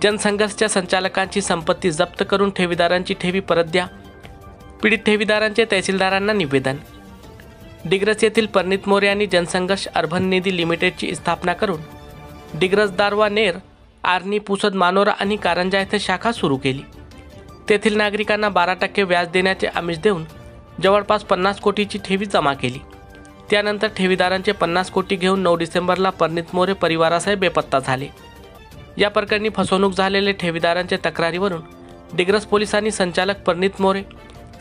जनसंघर्षच्या संचालकांची संपत्ती जप्त करून ठेवीदारांची ठेवी परत द्या। पीडित ठेवीदारांचे तहसीलदारांना निवेदन। डिग्रस येथील परनीत मोरे यांनी जनसंघर्ष अर्बन निधी लिमिटेडची स्थापना करून डिग्रस, दारवा, नेर, आर्णी, पुसद, मानोरा आणि कारंजा येथे शाखा सुरू केली। तेथील नागरिकांना 12% व्याज देण्याचे आमिष देऊन जवळपास 50 कोटीची ठेवी जमा केली। त्यानंतर ठेवीदारांचे 50 कोटी घेऊन 9 डिसेंबरला परनीत मोरे परिवारासह बेपत्ता झाले। या प्रकरणी फसवणूक झालेले ठेवीदारांच्या तक्रारीवरून डिग्रस पोलिसांनी संचालक परनीत मोरे,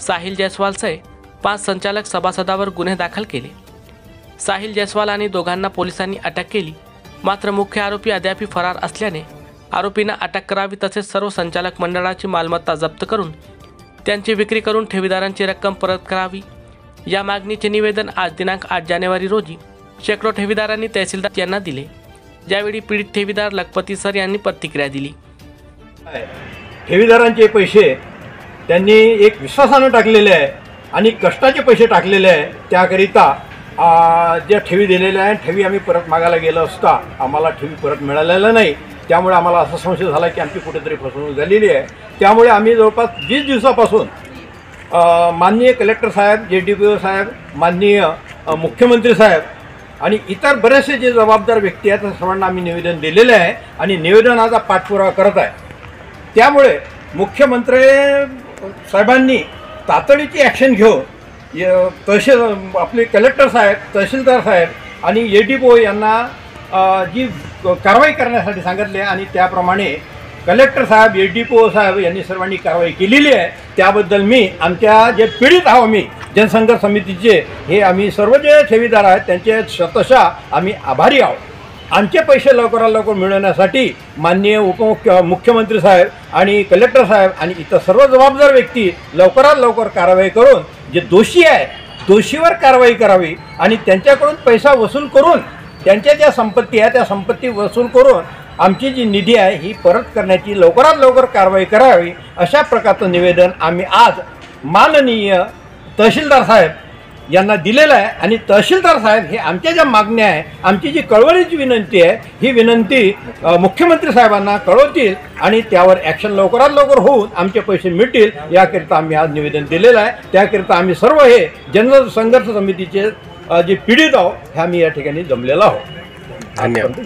साहिल जयस्वालसह 5 संचालक सभासदांवर गुन्हे दाखल केले। साहिल जयस्वाल आणि दोघांना पोलिसांनी अटक केली, मात्र मुख्य आरोपी अद्याप फरार असल्याने आरोपींना अटक करावी तसेच सर्व संचालक मंडळाची मालमत्ता जप्त करून त्यांची विक्री करून ठेवीदारांची रक्कम परत करावी, या मागणीचे निवेदन आज दिनांक 8 जानेवारी रोजी शेकडो ठेवीदारांनी तहसीलदार यांना दिले। यावेळी पीडित ठेवीदार लखपती सर यांनी प्रतिक्रिया दिली। ठेवीदारांचे पैसे त्यांनी एक विश्वासाने टाकलेले आहे आणि कष्टाचे पैसे टाकलेले आहे। त्याकरिता ज्या ठेवी दिलेल्या आहेत, ठेवी आम्ही परत मागायला गेलो असता आम्हाला ठेवी परत मिळालेल्या नाही। त्यामुळे आम्हाला असा संशय झाला की आमची कुठेतरी फसवणूक झालेली आहे। त्यामुळे आम्ही जवळपास 20 दिवसापासून माननीय कलेक्टर साहेब, JDPO साहेब, माननीय मुख्यमंत्री साहेब आणि इतर बरेचसे जे जबाबदार व्यक्ती आहेत त्या सर्वांना आम्ही निवेदन दिलेले आहे आणि निवेदनाचा पाठपुरावा करत आहे। त्यामुळे मुख्यमंत्री साहेबांनी तातडीची ॲक्शन घेऊन तहसील आपले कलेक्टर साहेब, तहसीलदार साहेब आणि JDPO यांना जी कारवाई करण्यासाठी सांगितले आणि त्याप्रमाणे कलेक्टर साहेब, JDPO साहेब यांनी सर्वांनी कारवाई केलेली आहे। त्याबद्दल मी आमच्या जे पीडित आहोत मी जनसंघर्ष समितीचे हे आम्ही सर्व जे ठेवीदार आहेत त्यांचे शतशः आम्ही आभारी आहोत। आमचे पैसे लवकरात लवकर मिळवण्यासाठी माननीय मुख्यमंत्री साहेब आणि कलेक्टर साहेब आणि इतर सर्व जबाबदार व्यक्ती लवकरात लवकर कारवाई करून जे दोषी आहे दोषीवर कारवाई करावी आणि त्यांच्याकडून पैसा वसूल करून त्यांच्या ज्या संपत्ती आहे त्या संपत्ती वसूल करून आमची जी निधी आहे ही परत करण्याची लवकरात लवकर कारवाई करावी, अशा प्रकारचं निवेदन आम्ही आज माननीय तहसीलदार साहेब यांना दिलेलं आहे। आणि तहसीलदार साहेब हे आमच्या ज्या मागण्या आहे, आमची जी कळवळीची विनंती आहे ही विनंती मुख्यमंत्री साहेबांना कळवतील आणि त्यावर ॲक्शन लवकरात लवकर होऊन आमचे पैसे मिळतील याकरिता आम्ही आज निवेदन दिलेलं आहे। त्याकरिता आम्ही सर्व हे जनसंघर्ष समितीचे जे पीडित आहोत हे आम्ही या ठिकाणी जमलेलो आहोत। धन्यवाद।